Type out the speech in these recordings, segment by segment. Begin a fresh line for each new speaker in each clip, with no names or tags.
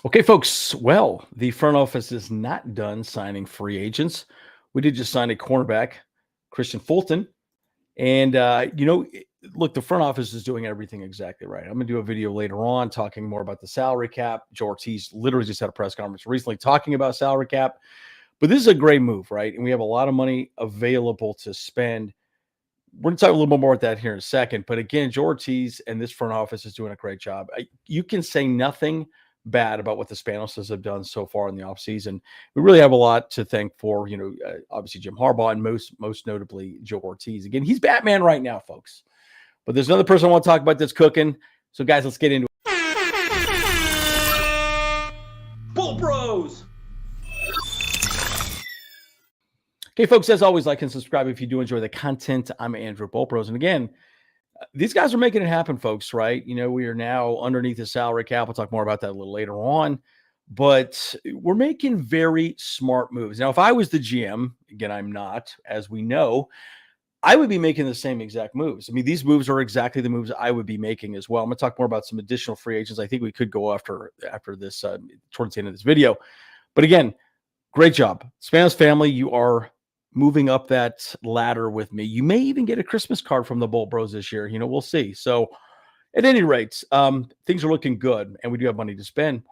Okay, folks. Well, the front office is not done signing free agents. We did just sign a cornerback, Kristian Fulton. And, look, the front office is doing everything exactly right. I'm going to do a video later on talking more about the salary cap. Joe Ortiz literally just had a press conference recently talking about salary cap. But this is a great move, right? And we have a lot of money available to spend. We're going to talk a little bit more about that here in a second. But again, Joe Ortiz and this front office is doing a great job. You can say nothing bad about what the Spanoses have done so far in the offseason. We really have a lot to thank for, obviously Jim Harbaugh and most notably Joe Ortiz. Again, he's Batman right now, folks. But there's another person I want to talk about that's cooking. So, guys, let's get into it. Bull Bros! Okay, folks, as always, like and subscribe if you do enjoy the content. I'm Andrew Bull Bros. And again, these guys are making it happen, folks, right? We are now underneath the salary cap. We'll talk more about that a little later on. But we're making very smart moves. Now, if I was the GM, again, I'm not, as we know, I would be making the same exact moves. I mean, these moves are exactly the moves I would be making as well. I'm going to talk more about some additional free agents. I think we could go after this towards the end of this video. But again, great job. Spanos family, you are moving up that ladder with me. You may even get a Christmas card from the Bull Bros this year. We'll see. So at any rate, things are looking good, and we do have money to spend.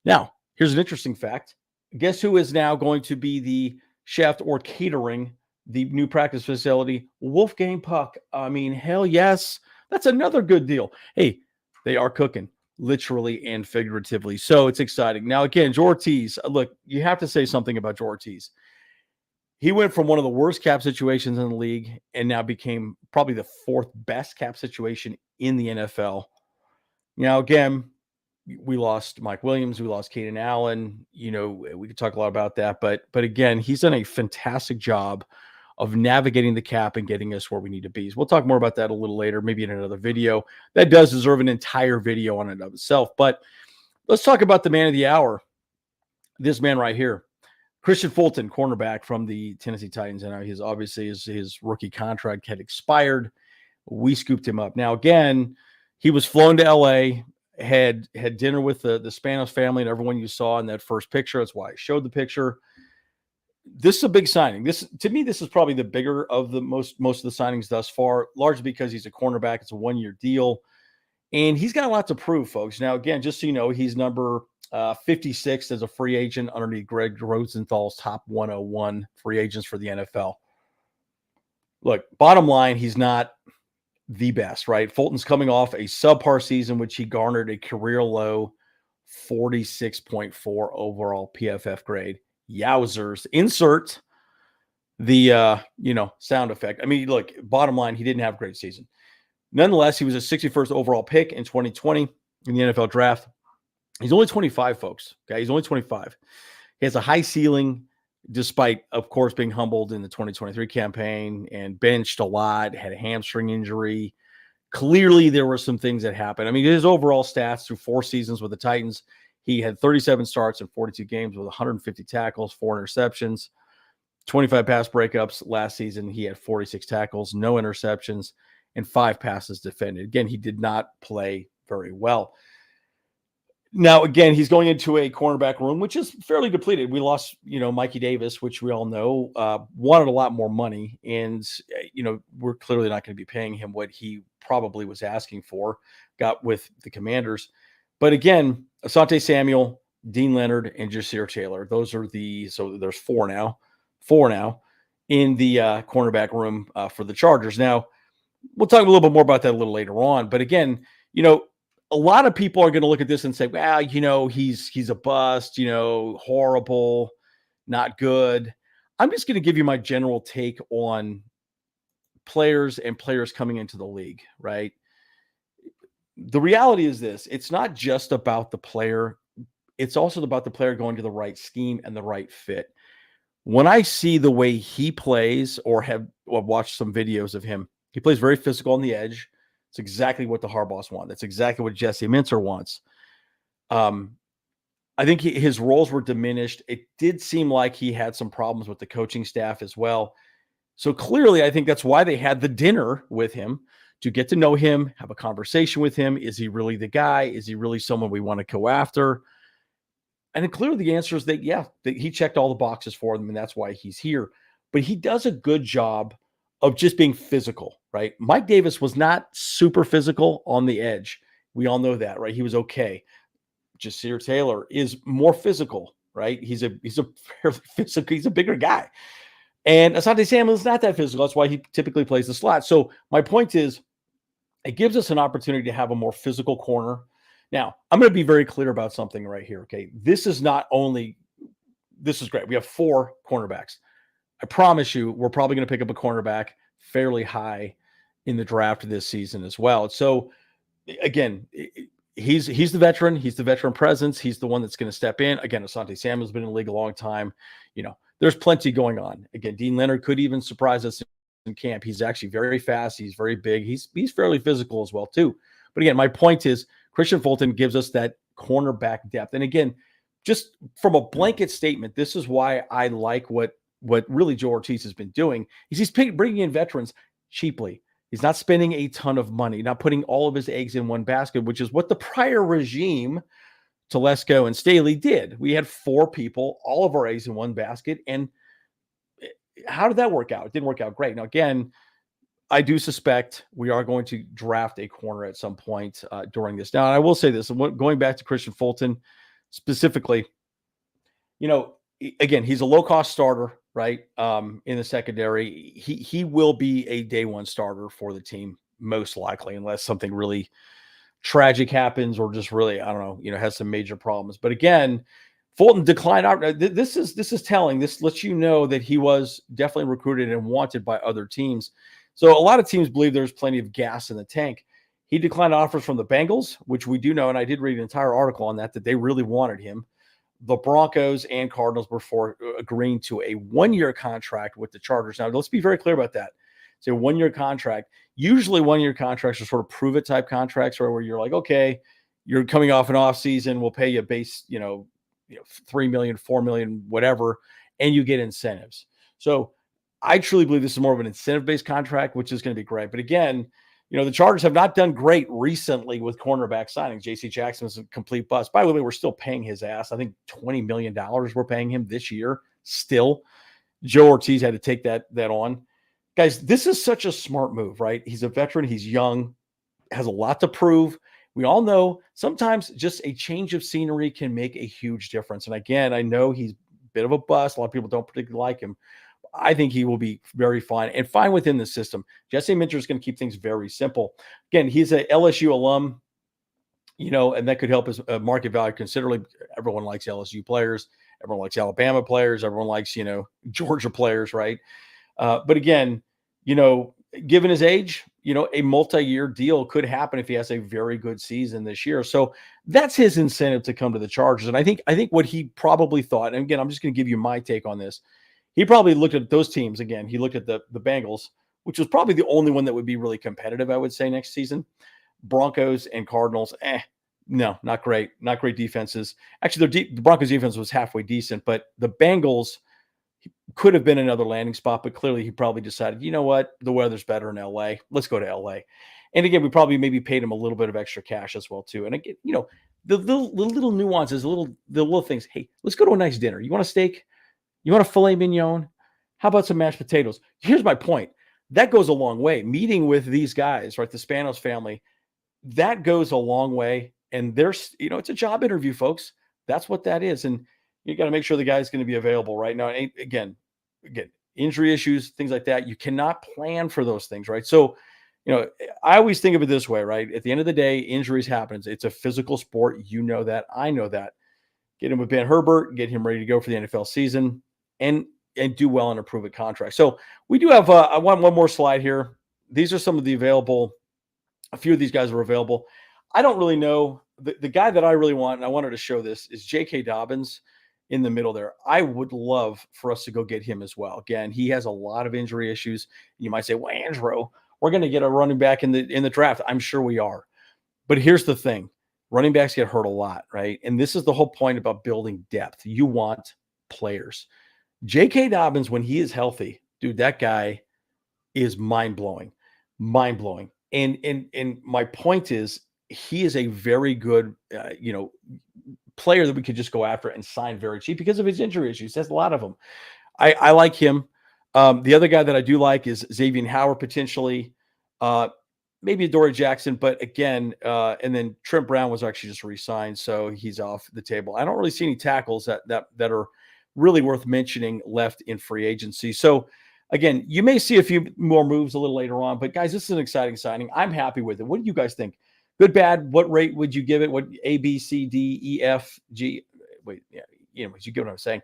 Now, here's an interesting fact. Guess who is now going to be the chef or catering the new practice facility? Wolfgang Puck. I mean, hell yes. That's another good deal. Hey, they are cooking, literally and figuratively. So it's exciting. Now, again, Joe Ortiz, look, you have to say something about Joe Ortiz. He went from one of the worst cap situations in the league and now became probably the fourth best cap situation in the NFL. Now, again, we lost Mike Williams. We lost Keenan Allen. We could talk a lot about that. But again, he's done a fantastic job of navigating the cap and getting us where we need to be. So we'll talk more about that a little later, maybe in another video. That does deserve an entire video on it of itself. But let's talk about the man of the hour. This man right here. Kristian Fulton, cornerback from the Tennessee Titans, and his rookie contract had expired. We scooped him up. Now, again, he was flown to L.A., had dinner with the Spanos family and everyone you saw in that first picture. That's why I showed the picture. This is a big signing. To me, this is probably the bigger of the most of the signings thus far, largely because he's a cornerback. It's a one-year deal, and he's got a lot to prove, folks. Now, again, just so you know, he's number 56 as a free agent underneath Greg Rosenthal's top 101 free agents for the NFL. Look, bottom line, he's not the best, right? Fulton's coming off a subpar season, which he garnered a career low 46.4 overall PFF grade. Yowzers. Insert the, sound effect. I mean, look, bottom line, he didn't have a great season. Nonetheless, he was a 61st overall pick in 2020 in the NFL draft. He's only 25, folks. Okay, he's only 25. He has a high ceiling, despite, of course, being humbled in the 2023 campaign and benched a lot, had a hamstring injury. Clearly, there were some things that happened. I mean, his overall stats through 4 seasons with the Titans, he had 37 starts in 42 games with 150 tackles, 4 interceptions, 25 pass breakups. Last season, he had 46 tackles, no interceptions, and 5 passes defended. Again, he did not play very well. Now, again, he's going into a cornerback room, which is fairly depleted. We lost, Mikey Davis, which we all know, wanted a lot more money. And, we're clearly not going to be paying him what he probably was asking for, got with the Commanders. But again, Asante Samuel, Dean Leonard, and Jasir Taylor. Those are so there's 4 now in the cornerback room for the Chargers. Now, we'll talk a little bit more about that a little later on. But again, a lot of people are going to look at this and say, well, he's a bust, horrible, not good. I'm just going to give you my general take on players and players coming into the league, right? The reality is this. It's not just about the player. It's also about the player going to the right scheme and the right fit. When I see the way he plays or have watched some videos of him, he plays very physical on the edge. It's exactly what the Harbaughs want. That's exactly what Jesse Minter wants. I think his roles were diminished. It did seem like he had some problems with the coaching staff as well. So clearly, I think that's why they had the dinner with him, to get to know him, have a conversation with him. Is he really the guy? Is he really someone we want to go after? And then clearly the answer is that, yeah, that he checked all the boxes for them, and that's why he's here. But he does a good job of just being physical, right? Mike Davis was not super physical on the edge. We all know that, right? He was okay. Jasir Taylor is more physical, right? He's a fairly physical, he's a bigger guy. And Asante Samuel is not that physical. That's why he typically plays the slot. So my point is, it gives us an opportunity to have a more physical corner. Now, I'm going to be very clear about something right here. Okay. This is great. We have 4 cornerbacks. I promise you, we're probably going to pick up a cornerback fairly high in the draft this season as well. So again, he's the veteran. He's the veteran presence. He's the one that's going to step in. Again, Asante Samuel's been in the league a long time. There's plenty going on. Again, Dean Leonard could even surprise us in camp. He's actually very fast. He's very big. He's fairly physical as well too. But again, my point is Kristian Fulton gives us that cornerback depth. And again, just from a blanket statement, this is why I like what really Joe Ortiz has been doing is he's bringing in veterans cheaply. He's not spending a ton of money, not putting all of his eggs in one basket, which is what the prior regime, Telesco and Staley, did. We had 4 people, all of our eggs in one basket. And how did that work out? It didn't work out great. Now, again, I do suspect we are going to draft a corner at some point during this. Now, I will say this, going back to Kristian Fulton specifically, again, he's a low-cost starter, right? In the secondary. He will be a day one starter for the team, most likely, unless something really tragic happens or just really, I don't know, has some major problems. But again, Fulton declined out. This is telling. This lets you know that he was definitely recruited and wanted by other teams. So a lot of teams believe there's plenty of gas in the tank. He declined offers from the Bengals, which we do know, and I did read an entire article on that they really wanted him. The Broncos and Cardinals before agreeing to a 1-year contract with the Chargers. Now, let's be very clear about that. It's a 1-year contract. Usually 1-year contracts are sort of prove-it type contracts where you're like, okay, you're coming off an offseason, we'll pay you base, $3 million, $4 million, whatever, and you get incentives. So I truly believe this is more of an incentive-based contract, which is going to be great. But again, the Chargers have not done great recently with cornerback signings. J.C. Jackson is a complete bust. By the way, we're still paying his ass. I think $20 million we're paying him this year still. Joe Ortiz had to take that on. Guys, this is such a smart move, right? He's a veteran. He's young, has a lot to prove. We all know sometimes just a change of scenery can make a huge difference. And again, I know he's a bit of a bust. A lot of people don't particularly like him. I think he will be very fine and fine within the system. Jesse Minter is going to keep things very simple. Again, he's a LSU alum, and that could help his market value considerably. Everyone likes LSU players. Everyone likes Alabama players. Everyone likes, Georgia players, right? But again, given his age, a multi-year deal could happen if he has a very good season this year. So that's his incentive to come to the Chargers. And I think what he probably thought, and again, I'm just going to give you my take on this. He probably looked at those teams again. He looked at the Bengals, which was probably the only one that would be really competitive, I would say, next season. Broncos and Cardinals, no, not great. Not great defenses. Actually, the Broncos defense was halfway decent, but the Bengals could have been another landing spot, but clearly he probably decided, you know what, the weather's better in LA. Let's go to LA. And again, we probably maybe paid him a little bit of extra cash as well, too. And again, the little nuances, the little things. Hey, let's go to a nice dinner. You want a steak? You want a filet mignon? How about some mashed potatoes? Here's my point. That goes a long way. Meeting with these guys, right? The Spanos family, that goes a long way. And there's, it's a job interview, folks. That's what that is. And you got to make sure the guy's going to be available right now. And again, injury issues, things like that. You cannot plan for those things, right? So, I always think of it this way, right? At the end of the day, injuries happen. It's a physical sport. You know that. I know that. Get him with Ben Herbert, get him ready to go for the NFL season, and do well on a prove-it contract. So we do have one more slide here. These are some of the available. A few of these guys are available. I don't really know. The guy that I really want, and I wanted to show this, is J.K. Dobbins in the middle there. I would love for us to go get him as well. Again, he has a lot of injury issues. You might say, well, Andrew, we're going to get a running back in the draft. I'm sure we are. But here's the thing. Running backs get hurt a lot, right? And this is the whole point about building depth. You want players. J.K. Dobbins, when he is healthy, dude, that guy is mind-blowing. Mind-blowing. And my point is, he is a very good, player that we could just go after and sign very cheap because of his injury issues. There's a lot of them. I like him. The other guy that I do like is Xavier Howard potentially. Maybe Adoree Jackson, but again, and then Trent Brown was actually just re-signed, so he's off the table. I don't really see any tackles that are really worth mentioning left in free agency. So again, you may see a few more moves a little later on, but guys, this is an exciting signing. I'm happy with it. What do you guys think? Good, bad? What rate would you give it? What A, B, C, D, E, F, G? Wait, yeah, you get what I'm saying.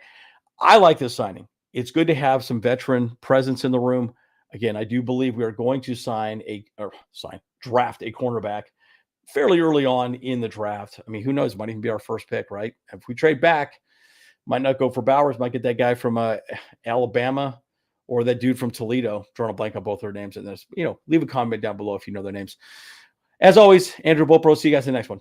I like this signing. It's good to have some veteran presence in the room. Again, I do believe we are going to draft a cornerback fairly early on in the draft. I mean, who knows? Might even be our first pick, right? If we trade back, might not go for Bowers, might get that guy from Alabama or that dude from Toledo. Drawing a blank on both their names in this. Leave a comment down below if you know their names. As always, Andrew Bopro. See you guys in the next one.